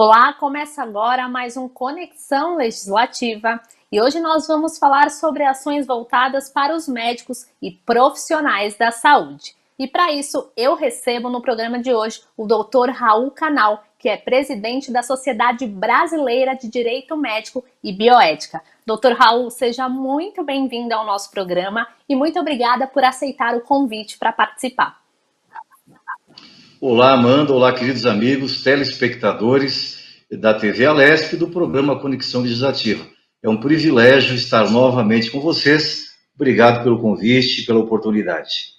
Olá, começa agora mais um Conexão Legislativa e hoje nós vamos falar sobre ações voltadas para os médicos e profissionais da saúde. E para isso eu recebo no programa de hoje o Dr. Raul Canal, que é presidente da Sociedade Brasileira de Direito Médico e Bioética. Dr. Raul, seja muito bem-vindo ao nosso programa e muito obrigada por aceitar o convite para participar. Olá, Amanda. Olá, queridos amigos, telespectadores da TV Alesp e do programa Conexão Legislativa. É um privilégio estar novamente com vocês. Obrigado pelo convite e pela oportunidade.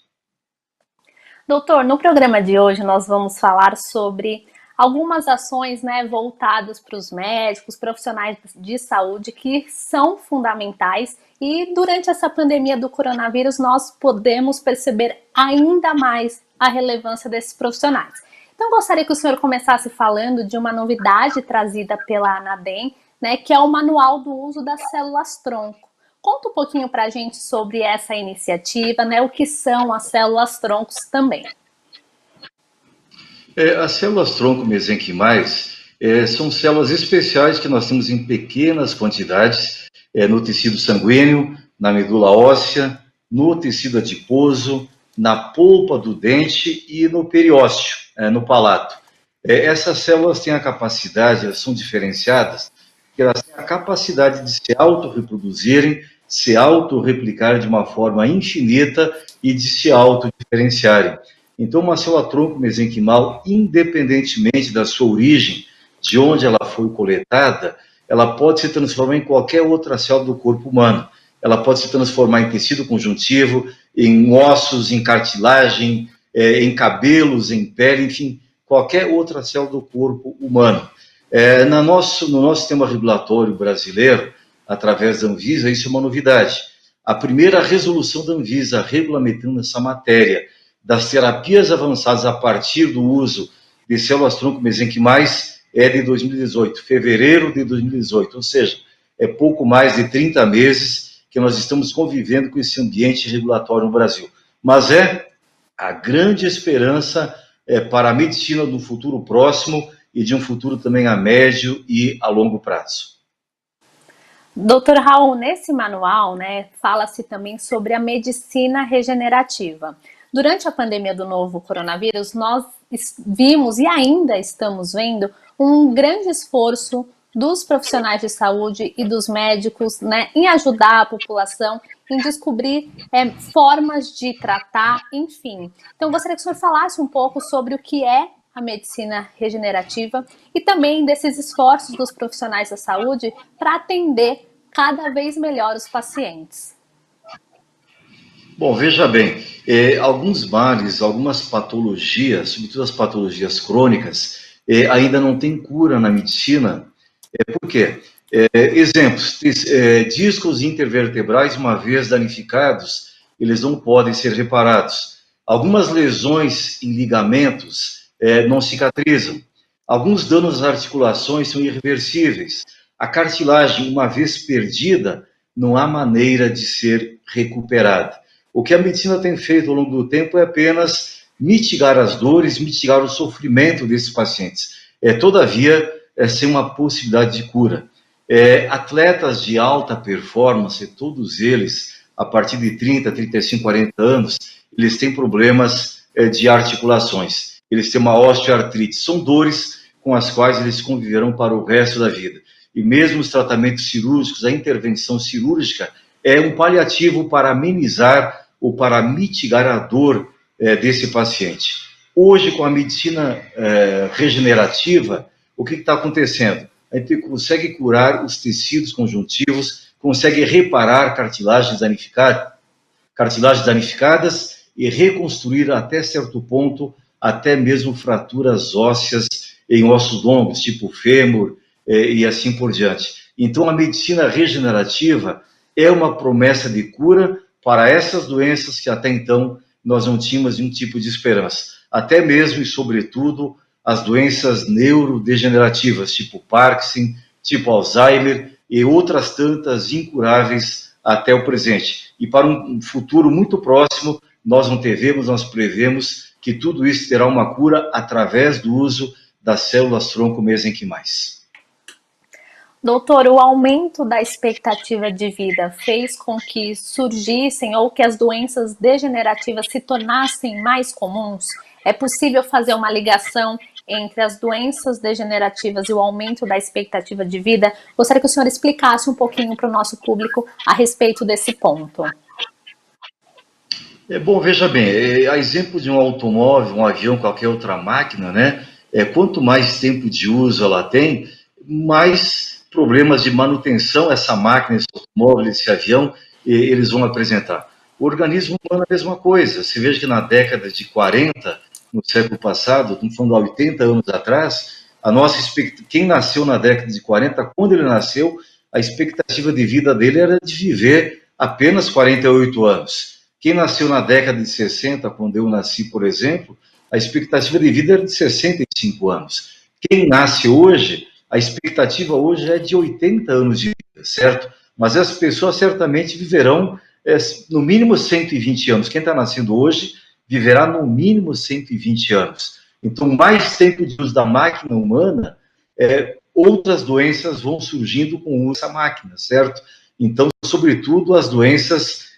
Doutor, no programa de hoje nós vamos falar sobre algumas ações, voltadas para os médicos, profissionais de saúde que são fundamentais e durante essa pandemia do coronavírus nós podemos perceber ainda mais a relevância desses profissionais. Então gostaria que o senhor começasse falando de uma novidade trazida pela Anadem, que é o Manual do Uso das Células-Tronco. Conta um pouquinho para a gente sobre essa iniciativa, o que são as células-troncos também. As células-tronco mesenquimais são células especiais que nós temos em pequenas quantidades no tecido sanguíneo, na medula óssea, no tecido adiposo, na polpa do dente e no periósteo, no palato. Essas células têm a capacidade, elas são diferenciadas, que elas têm a capacidade de se autorreproduzirem, se autorreplicarem de uma forma infinita e de se autodiferenciarem. Então, uma célula-tronco mesenquimal, independentemente da sua origem, de onde ela foi coletada, ela pode se transformar em qualquer outra célula do corpo humano. Ela pode se transformar em tecido conjuntivo, em ossos, em cartilagem, em cabelos, em pele, enfim, qualquer outra célula do corpo humano. No nosso sistema regulatório brasileiro, através da Anvisa, isso é uma novidade. A primeira resolução da Anvisa regulamentando essa matéria das terapias avançadas a partir do uso de células-tronco mesenquimais é de 2018, fevereiro de 2018, ou seja, é pouco mais de 30 meses que nós estamos convivendo com esse ambiente regulatório no Brasil. Mas é a grande esperança para a medicina do futuro próximo e de um futuro também a médio e a longo prazo. Doutor Raul, nesse manual, fala-se também sobre a medicina regenerativa. Durante a pandemia do novo coronavírus, nós vimos e ainda estamos vendo um grande esforço dos profissionais de saúde e dos médicos, em ajudar a população, em descobrir formas de tratar, enfim. Então, gostaria que o senhor falasse um pouco sobre o que é a medicina regenerativa e também desses esforços dos profissionais da saúde para atender cada vez melhor os pacientes. Bom, veja bem, alguns males, algumas patologias, sobretudo as patologias crônicas, ainda não tem cura na medicina. Por quê? Exemplos, discos intervertebrais, uma vez danificados, eles não podem ser reparados. Algumas lesões em ligamentos não cicatrizam. Alguns danos às articulações são irreversíveis. A cartilagem, uma vez perdida, não há maneira de ser recuperada. O que a medicina tem feito ao longo do tempo é apenas mitigar as dores, mitigar o sofrimento desses pacientes. Todavia, sem uma possibilidade de cura. Atletas de alta performance, todos eles, a partir de 30, 35, 40 anos, eles têm problemas de articulações. Eles têm uma osteoartrite. São dores com as quais eles conviverão para o resto da vida. E mesmo os tratamentos cirúrgicos, a intervenção cirúrgica, é um paliativo para amenizar ou para mitigar a dor desse paciente. Hoje, com a medicina regenerativa, o que está acontecendo? A gente consegue curar os tecidos conjuntivos, consegue reparar cartilagens danificadas e reconstruir até certo ponto, até mesmo fraturas ósseas em ossos longos, tipo fêmur e assim por diante. Então, a medicina regenerativa é uma promessa de cura para essas doenças que até então nós não tínhamos nenhum tipo de esperança. Até mesmo e sobretudo as doenças neurodegenerativas, tipo Parkinson, tipo Alzheimer e outras tantas incuráveis até o presente. E para um futuro muito próximo, nós prevemos que tudo isso terá uma cura através do uso das células-tronco mesenquimais. Doutor, o aumento da expectativa de vida fez com que surgissem ou que as doenças degenerativas se tornassem mais comuns? É possível fazer uma ligação entre as doenças degenerativas e o aumento da expectativa de vida? Gostaria que o senhor explicasse um pouquinho para o nosso público a respeito desse ponto. Bom, veja bem, a exemplo de um automóvel, um avião, qualquer outra máquina, né? Quanto mais tempo de uso ela tem, mais problemas de manutenção essa máquina, esse automóvel, esse avião, eles vão apresentar. O organismo humano é a mesma coisa. Se veja que na década de 40, no século passado, estamos falando há 80 anos atrás, quem nasceu na década de 40, quando ele nasceu, a expectativa de vida dele era de viver apenas 48 anos. Quem nasceu na década de 60, quando eu nasci, por exemplo, a expectativa de vida era de 65 anos. Quem nasce hoje, a expectativa hoje é de 80 anos de vida, certo? Mas as pessoas certamente viverão no mínimo 120 anos. Quem está nascendo hoje viverá no mínimo 120 anos. Então, mais tempo de uso da máquina humana, outras doenças vão surgindo com o uso dessa máquina, certo? Então, sobretudo, as doenças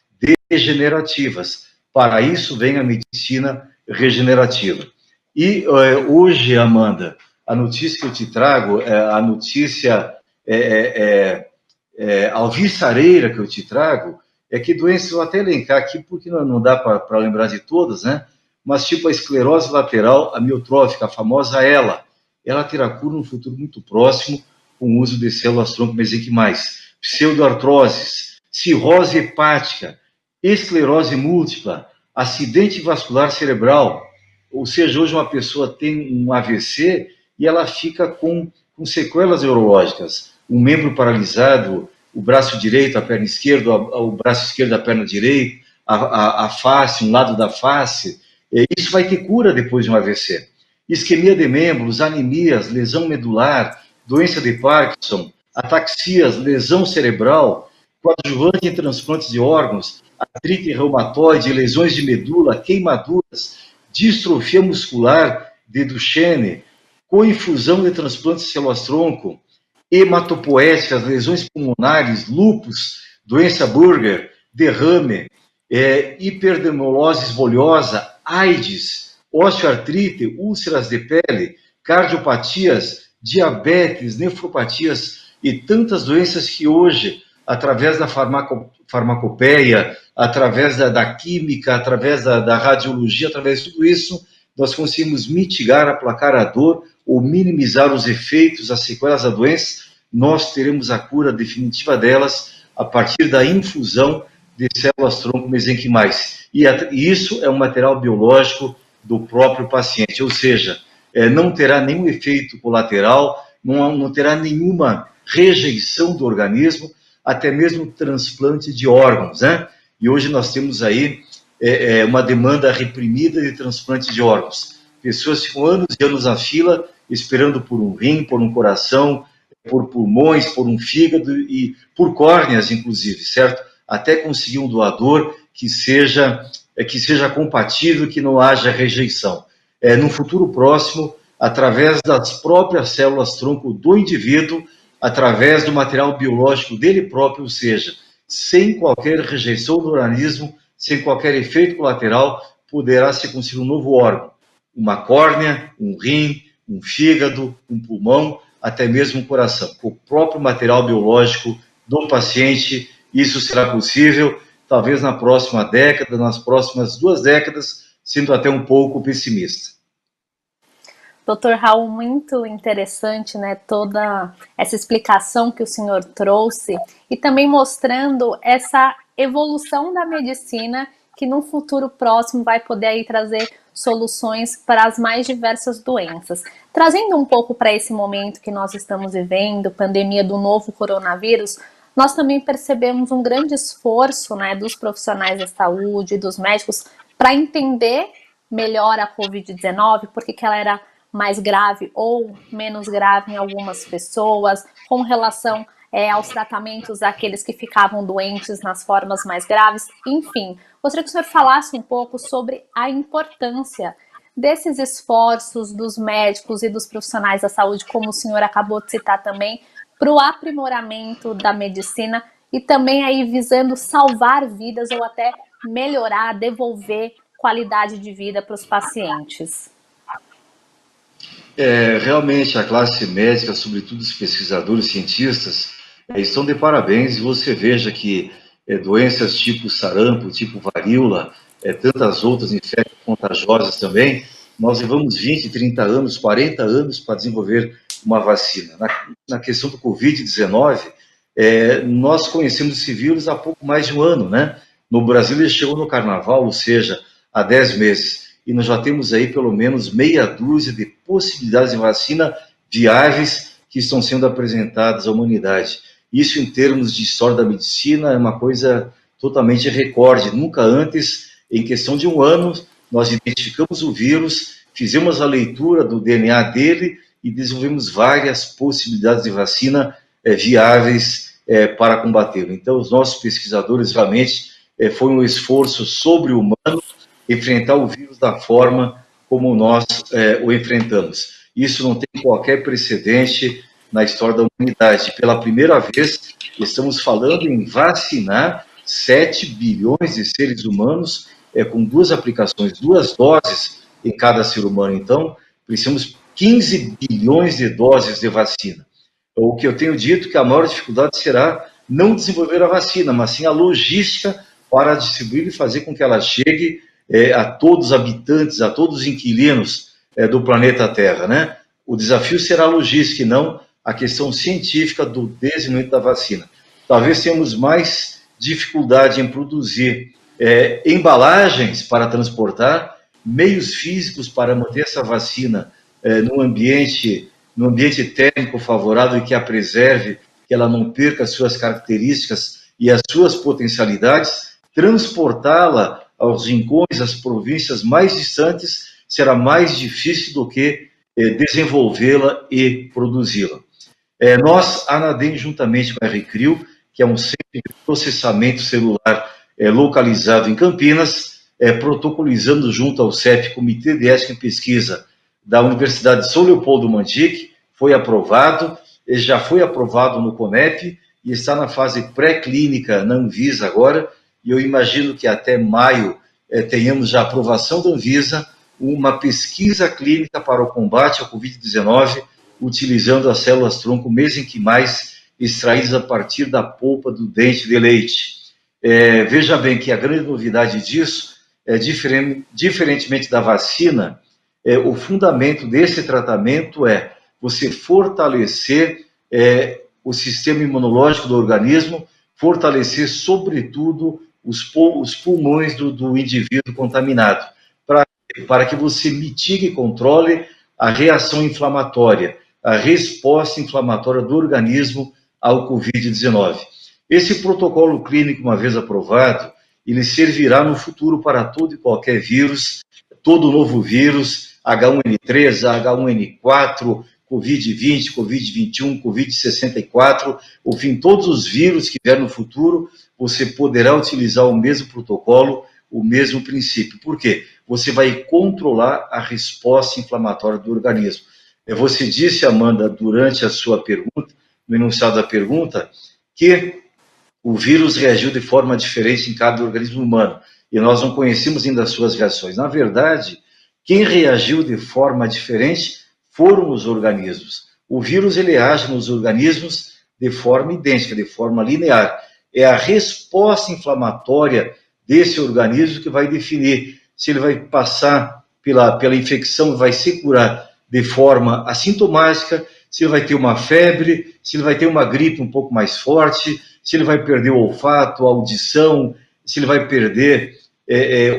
degenerativas. Para isso vem a medicina regenerativa. E hoje, Amanda, a notícia que eu te trago, a notícia alvissareira que eu te trago, é que doenças, eu vou até elencar aqui, porque não dá para lembrar de todas, né? Mas tipo a esclerose lateral amiotrófica, a famosa ela terá cura no futuro muito próximo com o uso de células-tronco mesenquimais. Pseudoartroses, cirrose hepática, esclerose múltipla, acidente vascular cerebral, ou seja, hoje uma pessoa tem um AVC e ela fica com sequelas neurológicas, um membro paralisado, o braço direito, a perna esquerda, o braço esquerdo, a perna direita, a face, um lado da face, isso vai ter cura depois de um AVC. Isquemia de membros, anemias, lesão medular, doença de Parkinson, ataxias, lesão cerebral, coadjuvante em transplantes de órgãos, artrite reumatoide, lesões de medula, queimaduras, distrofia muscular de Duchenne, coinfusão de transplantes de células-tronco, hematopoéticas, lesões pulmonares, lúpus, doença Burger, derrame, hiperdermolose esvoliosa, AIDS, osteoartrite, úlceras de pele, cardiopatias, diabetes, nefropatias e tantas doenças que hoje, através da farmacopeia, através da química, através da radiologia, através de tudo isso, nós conseguimos mitigar, aplacar a dor ou minimizar os efeitos, as sequelas da doença. Nós teremos a cura definitiva delas a partir da infusão de células-tronco mesenquimais. E isso é um material biológico do próprio paciente, ou seja, não terá nenhum efeito colateral, não terá nenhuma rejeição do organismo, até mesmo transplante de órgãos, né? E hoje nós temos aí uma demanda reprimida de transplante de órgãos. Pessoas ficam anos e anos na fila, esperando por um rim, por um coração, por pulmões, por um fígado e por córneas, inclusive, certo? Até conseguir um doador que seja compatível, que não haja rejeição. No futuro próximo, através das próprias células-tronco do indivíduo, através do material biológico dele próprio, ou seja, sem qualquer rejeição do organismo, sem qualquer efeito colateral, poderá se conseguir um novo órgão, uma córnea, um rim, um fígado, um pulmão, até mesmo um coração. Com o próprio material biológico do paciente, isso será possível, talvez na próxima década, nas próximas 2 décadas, sendo até um pouco pessimista. Doutor Raul, muito interessante, né, toda essa explicação que o senhor trouxe e também mostrando essa evolução da medicina que no futuro próximo vai poder aí trazer soluções para as mais diversas doenças. Trazendo um pouco para esse momento que nós estamos vivendo, pandemia do novo coronavírus, nós também percebemos um grande esforço, né, dos profissionais da saúde, dos médicos, para entender melhor a Covid-19, porque que ela era mais grave ou menos grave em algumas pessoas, com relação aos tratamentos daqueles que ficavam doentes nas formas mais graves, enfim. Gostaria que o senhor falasse um pouco sobre a importância desses esforços dos médicos e dos profissionais da saúde, como o senhor acabou de citar também, para o aprimoramento da medicina e também aí visando salvar vidas ou até melhorar, devolver qualidade de vida para os pacientes? Realmente, a classe médica, sobretudo os pesquisadores, cientistas, estão de parabéns. E você veja que doenças tipo sarampo, tipo varíola, tantas outras infecções contagiosas também, nós levamos 20, 30 anos, 40 anos para desenvolver uma vacina. Na questão do Covid-19, nós conhecemos esse vírus há pouco mais de um ano, né? No Brasil ele chegou no carnaval, ou seja, há 10 meses. E nós já temos aí pelo menos meia dúzia de possibilidades de vacina viáveis que estão sendo apresentadas à humanidade. Isso, em termos de história da medicina, é uma coisa totalmente recorde. Nunca antes, em questão de um ano, nós identificamos o vírus, fizemos a leitura do DNA dele e desenvolvemos várias possibilidades de vacina viáveis para combatê-lo. Então, os nossos pesquisadores realmente foi um esforço sobre-humano enfrentar o vírus da forma como nós o enfrentamos. Isso não tem qualquer precedente na história da humanidade. Pela primeira vez, estamos falando em vacinar 7 bilhões de seres humanos com 2 aplicações, 2 doses em cada ser humano. Então, precisamos 15 bilhões de doses de vacina. O que eu tenho dito que a maior dificuldade será não desenvolver a vacina, mas sim a logística para distribuir e fazer com que ela chegue a todos os habitantes, a todos os inquilinos do planeta Terra, né? O desafio será a logística e não a questão científica do desenvolvimento da vacina. Talvez tenhamos mais dificuldade em produzir embalagens para transportar, meios físicos para manter essa vacina num ambiente térmico favorável e que a preserve, que ela não perca as suas características e as suas potencialidades, transportá-la aos rincões, às províncias mais distantes, será mais difícil do que desenvolvê-la e produzi-la. Nós, a Anadem, juntamente com a RCRIO, que é um centro de processamento celular localizado em Campinas, protocolizando junto ao CEP, Comitê de Ética e Pesquisa da Universidade de São Leopoldo Mandic, foi aprovado, já foi aprovado no CONEP e está na fase pré-clínica na Anvisa agora, e eu imagino que até maio tenhamos já a aprovação da Anvisa, uma pesquisa clínica para o combate ao Covid-19, utilizando as células-tronco mesenquimais extraídas a partir da polpa do dente de leite. Veja bem que a grande novidade disso, diferentemente da vacina, o fundamento desse tratamento é você fortalecer o sistema imunológico do organismo, fortalecer, sobretudo, os pulmões do indivíduo contaminado, para que você mitigue e controle a reação inflamatória, a resposta inflamatória do organismo ao Covid-19. Esse protocolo clínico, uma vez aprovado, ele servirá no futuro para todo e qualquer vírus, todo novo vírus, H1N3, H1N4, Covid-20, Covid-21, Covid-64, enfim, todos os vírus que vier no futuro, você poderá utilizar o mesmo protocolo, o mesmo princípio. Por quê? Você vai controlar a resposta inflamatória do organismo. Você disse, Amanda, durante a sua pergunta, no enunciado da pergunta, que o vírus reagiu de forma diferente em cada organismo humano, e nós não conhecemos ainda as suas reações. Na verdade, quem reagiu de forma diferente foram os organismos. O vírus, ele age nos organismos de forma idêntica, de forma linear. É a resposta inflamatória desse organismo que vai definir se ele vai passar pela infecção, vai se curar de forma assintomática, se ele vai ter uma febre, se ele vai ter uma gripe um pouco mais forte, se ele vai perder o olfato, a audição, se ele vai perder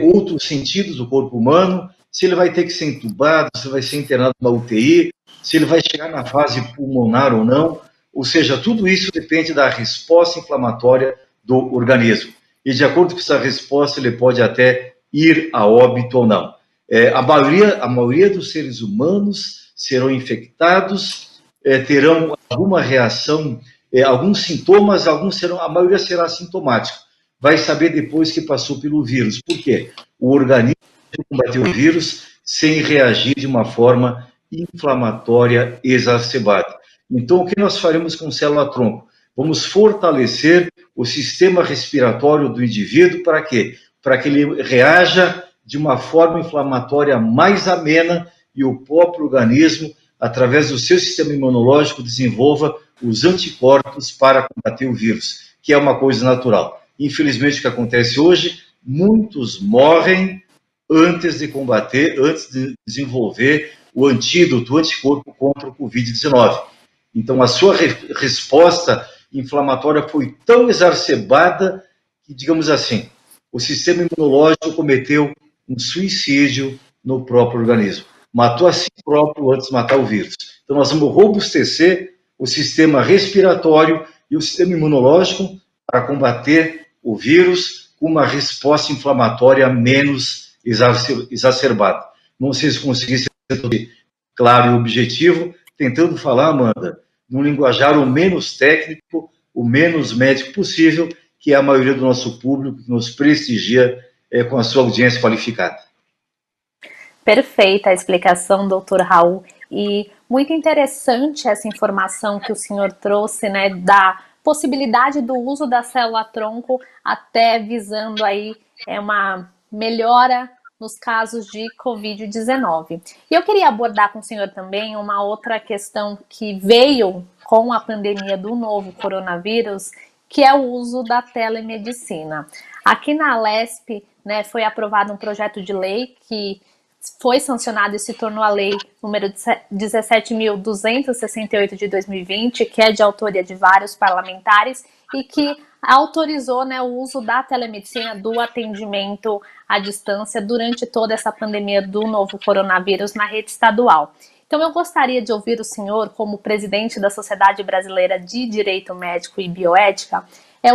outros sentidos do corpo humano, se ele vai ter que ser entubado, se ele vai ser internado numa UTI, se ele vai chegar na fase pulmonar ou não. Ou seja, tudo isso depende da resposta inflamatória do organismo. E de acordo com essa resposta, ele pode até ir a óbito ou não. A maioria dos seres humanos serão infectados, terão alguma reação, alguns sintomas, a maioria será assintomática. Vai saber depois que passou pelo vírus. Por quê? O organismo, para combater o vírus, sem reagir de uma forma inflamatória exacerbada. Então, o que nós faremos com célula-tronco? Vamos fortalecer o sistema respiratório do indivíduo para quê? Para que ele reaja de uma forma inflamatória mais amena e o próprio organismo, através do seu sistema imunológico, desenvolva os anticorpos para combater o vírus, que é uma coisa natural. Infelizmente, o que acontece hoje, muitos morrem antes de combater, antes de desenvolver o antídoto, o anticorpo contra o Covid-19. Então, a sua resposta inflamatória foi tão exacerbada que, digamos assim, o sistema imunológico cometeu um suicídio no próprio organismo. Matou a si próprio antes de matar o vírus. Então, nós vamos robustecer o sistema respiratório e o sistema imunológico para combater o vírus com uma resposta inflamatória menos exacerbada. Não sei se consegui ser claro e objetivo, tentando falar, Amanda, num linguajar o menos técnico, o menos médico possível, que é a maioria do nosso público que nos prestigia com a sua audiência qualificada. Perfeita a explicação, doutor Raul, e muito interessante essa informação que o senhor trouxe, né, da possibilidade do uso da célula-tronco até visando aí uma melhora nos casos de Covid-19. E eu queria abordar com o senhor também uma outra questão que veio com a pandemia do novo coronavírus, que é o uso da telemedicina. Aqui na Alesp, né, foi aprovado um projeto de lei que foi sancionado e se tornou a lei número 17.268 de 2020, que é de autoria de vários parlamentares e que autorizou, né, o uso da telemedicina, do atendimento à distância durante toda essa pandemia do novo coronavírus na rede estadual. Então eu gostaria de ouvir o senhor, como presidente da Sociedade Brasileira de Direito Médico e Bioética,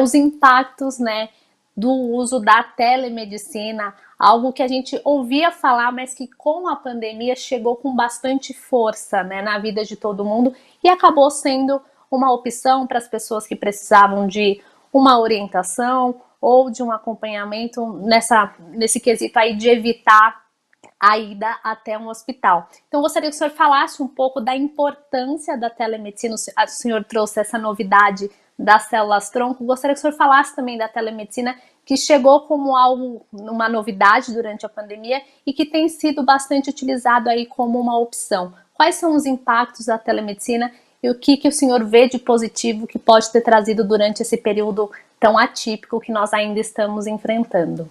os impactos, né, do uso da telemedicina, algo que a gente ouvia falar, mas que com a pandemia chegou com bastante força, né, na vida de todo mundo e acabou sendo uma opção para as pessoas que precisavam de uma orientação ou de um acompanhamento nesse quesito aí de evitar a ida até um hospital. Então, gostaria que o senhor falasse um pouco da importância da telemedicina. O senhor trouxe essa novidade das células-tronco. Gostaria que o senhor falasse também da telemedicina, que chegou como uma novidade durante a pandemia e que tem sido bastante utilizado aí como uma opção. Quais são os impactos da telemedicina e o que o senhor vê de positivo que pode ter trazido durante esse período tão atípico que nós ainda estamos enfrentando?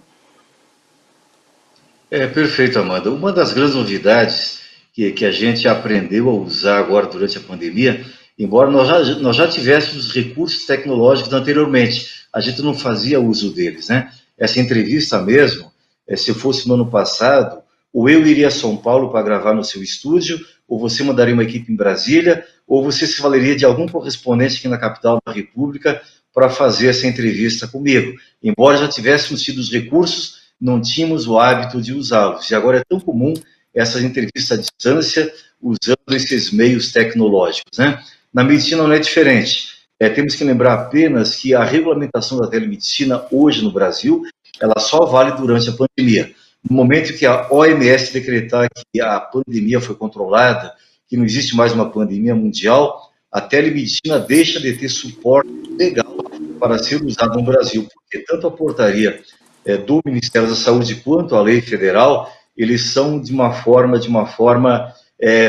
Perfeito, Amanda. Uma das grandes novidades que a gente aprendeu a usar agora durante a pandemia, embora nós já tivéssemos recursos tecnológicos anteriormente, a gente não fazia uso deles, né? Essa entrevista mesmo, se fosse no ano passado, ou eu iria a São Paulo para gravar no seu estúdio, ou você mandaria uma equipe em Brasília, ou você se valeria de algum correspondente aqui na capital da República para fazer essa entrevista comigo. Embora já tivéssemos tido os recursos, não tínhamos o hábito de usá-los. E agora é tão comum essas entrevistas à distância usando esses meios tecnológicos, né? Na medicina não é diferente. Temos que lembrar apenas que a regulamentação da telemedicina hoje no Brasil, ela só vale durante a pandemia. No momento que a OMS decretar que a pandemia foi controlada, que não existe mais uma pandemia mundial, a telemedicina deixa de ter suporte legal para ser usada no Brasil, porque tanto a portaria do Ministério da Saúde quanto a lei federal, eles são de uma forma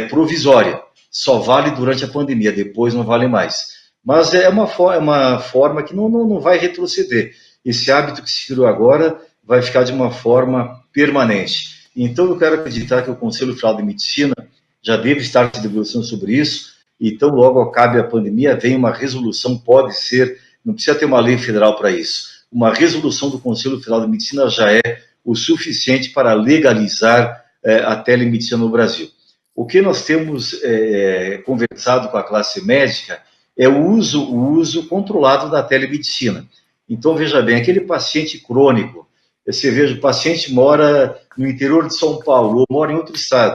provisória. Só vale durante a pandemia, depois não vale mais. Mas é uma forma que não vai retroceder. Esse hábito que se criou agora vai ficar de uma forma permanente. Então, eu quero acreditar que o Conselho Federal de Medicina já deve estar se debruçando sobre isso, então, logo acabe a pandemia, vem uma resolução, pode ser, não precisa ter uma lei federal para isso. Uma resolução do Conselho Federal de Medicina já é o suficiente para legalizar a telemedicina no Brasil. O que nós temos conversado com a classe médica é o uso controlado da telemedicina. Então, veja bem, aquele paciente crônico, você veja, o paciente mora no interior de São Paulo ou mora em outro estado,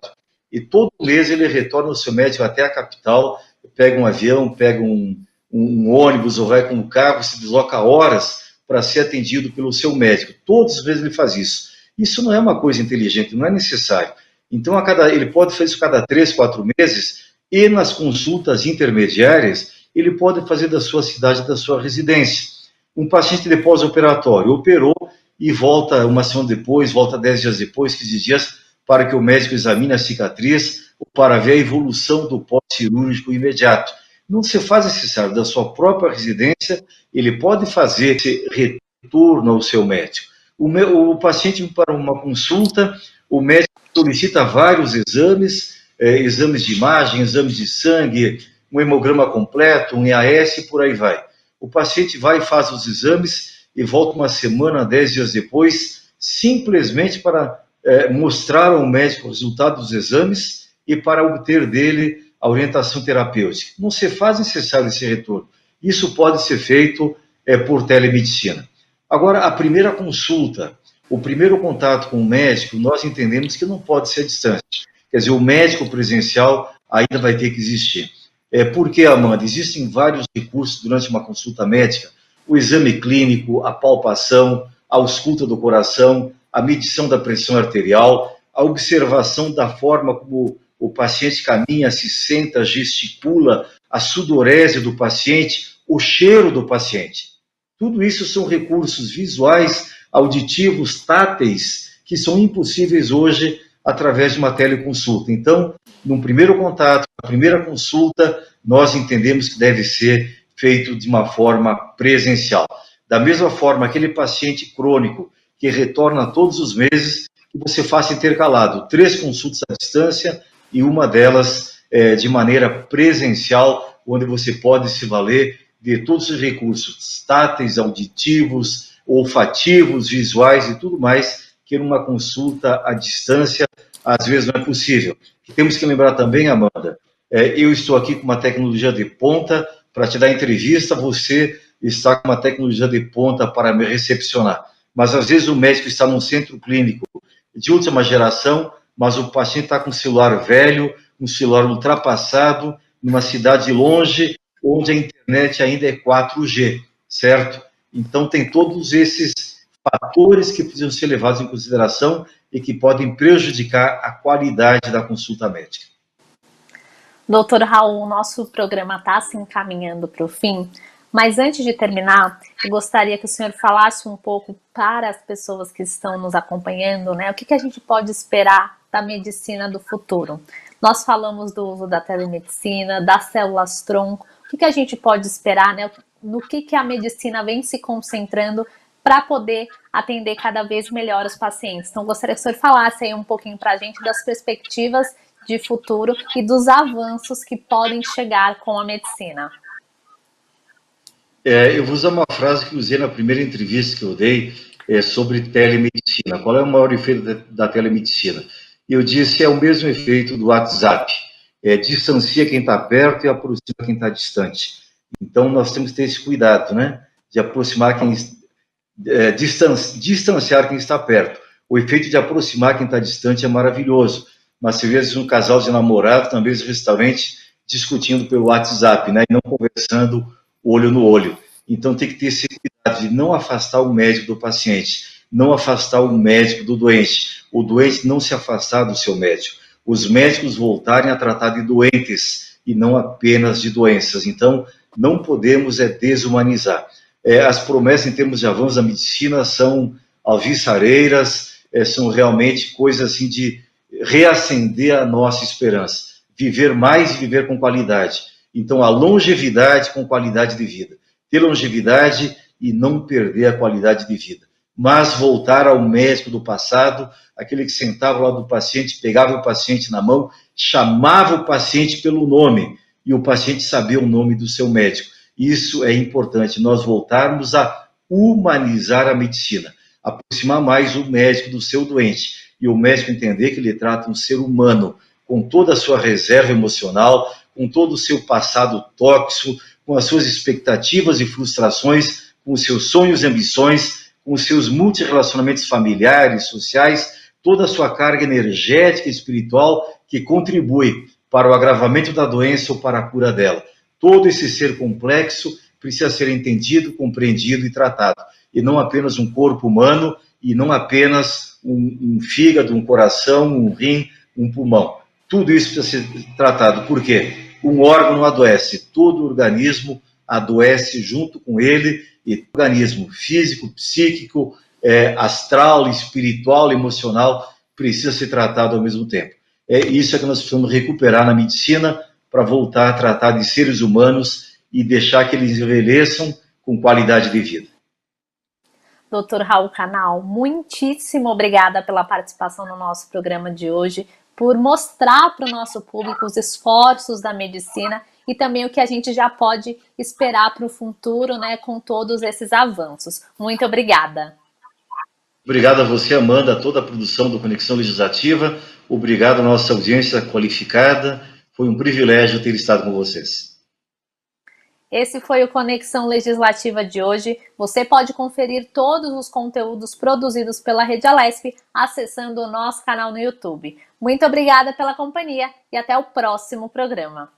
e todo mês ele retorna ao seu médico até a capital, pega um avião, pega um ônibus ou vai com um carro, se desloca horas para ser atendido pelo seu médico. Todos os meses ele faz isso. Isso não é uma coisa inteligente, não é necessário. Então, ele pode fazer isso cada 3, 4 meses, e nas consultas intermediárias, ele pode fazer da sua cidade, da sua residência. Um paciente de pós-operatório operou e volta uma semana depois, volta 10 dias depois, 15 dias, para que o médico examine a cicatriz, para ver a evolução do pós-cirúrgico imediato. Não se faz necessário da sua própria residência, ele pode fazer esse retorno ao seu médico. O paciente para uma consulta, o médico solicita vários exames, exames de imagem, exames de sangue, um hemograma completo, um EAS, por aí vai. O paciente vai e faz os exames e volta uma semana, 10 dias depois, simplesmente para mostrar ao médico o resultado dos exames e para obter dele a orientação terapêutica. Não se faz necessário esse retorno. Isso pode ser feito por telemedicina. Agora, a primeira consulta, o primeiro contato com o médico, nós entendemos que não pode ser à distância. Quer dizer, o médico presencial ainda vai ter que existir. Por que, Amanda? Existem vários recursos durante uma consulta médica. O exame clínico, a palpação, a ausculta do coração, a medição da pressão arterial, a observação da forma como o paciente caminha, se senta, gesticula, a sudorese do paciente, o cheiro do paciente. Tudo isso são recursos visuais, auditivos, táteis, que são impossíveis hoje através de uma teleconsulta. Então, num primeiro contato, na primeira consulta, nós entendemos que deve ser feito de uma forma presencial. Da mesma forma, aquele paciente crônico que retorna todos os meses, que você faça intercalado 3 consultas à distância e uma delas de maneira presencial, onde você pode se valer de todos os recursos táteis, auditivos, olfativos, visuais e tudo mais, que numa consulta à distância, às vezes não é possível. E temos que lembrar também, Amanda, eu estou aqui com uma tecnologia de ponta para te dar entrevista, você está com uma tecnologia de ponta para me recepcionar. Mas às vezes o médico está num centro clínico de última geração, mas o paciente está com um celular velho, um celular ultrapassado, numa cidade longe, onde a internet ainda é 4G, certo? Então tem todos esses fatores que precisam ser levados em consideração e que podem prejudicar a qualidade da consulta médica. Doutor Raul, o nosso programa está se encaminhando para o fim, mas antes de terminar, eu gostaria que o senhor falasse um pouco para as pessoas que estão nos acompanhando, né? O que a gente pode esperar da medicina do futuro? Nós falamos do uso da telemedicina, das células-tronco, o que a gente pode esperar, né? No que a medicina vem se concentrando para poder atender cada vez melhor os pacientes. Então, gostaria que o senhor falasse aí um pouquinho para a gente das perspectivas de futuro e dos avanços que podem chegar com a medicina. Eu vou usar uma frase que usei na primeira entrevista que eu dei sobre telemedicina. Qual é o maior efeito da telemedicina? Eu disse, é o mesmo efeito do WhatsApp. Distancia quem está perto e aproxima quem está distante. Então, nós temos que ter esse cuidado, né? De aproximar distanciar quem está perto. O efeito de aproximar quem está distante é maravilhoso. Mas, às vezes, um casal de namorado, na mesmo restaurante, discutindo pelo WhatsApp, né? E não conversando olho no olho. Então, tem que ter esse cuidado de não afastar o médico do paciente, não afastar o médico do doente, o doente não se afastar do seu médico, os médicos voltarem a tratar de doentes e não apenas de doenças. Então, não podemos desumanizar. As promessas em termos de avanço da medicina são alvissareiras, são realmente coisas assim de reacender a nossa esperança, viver mais e viver com qualidade. Então, a longevidade com qualidade de vida. Ter longevidade e não perder a qualidade de vida. Mas voltar ao médico do passado, aquele que sentava ao lado do paciente, pegava o paciente na mão, chamava o paciente pelo nome, e o paciente sabia o nome do seu médico. Isso é importante, nós voltarmos a humanizar a medicina, aproximar mais o médico do seu doente, e o médico entender que ele trata um ser humano, com toda a sua reserva emocional, com todo o seu passado tóxico, com as suas expectativas e frustrações, com os seus sonhos e ambições, com os seus multirrelacionamentos familiares, sociais, toda a sua carga energética e espiritual que contribui para o agravamento da doença ou para a cura dela. Todo esse ser complexo precisa ser entendido, compreendido e tratado, e não apenas um corpo humano, e não apenas um fígado, um coração, um rim, um pulmão. Tudo isso precisa ser tratado. Por quê? Um órgão não adoece, todo o organismo adoece junto com ele, e o organismo físico, psíquico, astral, espiritual, emocional, precisa ser tratado ao mesmo tempo. Isso que nós precisamos recuperar na medicina para voltar a tratar de seres humanos e deixar que eles envelheçam com qualidade de vida. Dr. Raul Canal, muitíssimo obrigada pela participação no nosso programa de hoje, por mostrar para o nosso público os esforços da medicina e também o que a gente já pode esperar para o futuro, né, com todos esses avanços. Muito obrigada. Obrigado a você, Amanda, a toda a produção do Conexão Legislativa. Obrigado à nossa audiência qualificada. Foi um privilégio ter estado com vocês. Esse foi o Conexão Legislativa de hoje. Você pode conferir todos os conteúdos produzidos pela Rede Alesp acessando o nosso canal no YouTube. Muito obrigada pela companhia e até o próximo programa.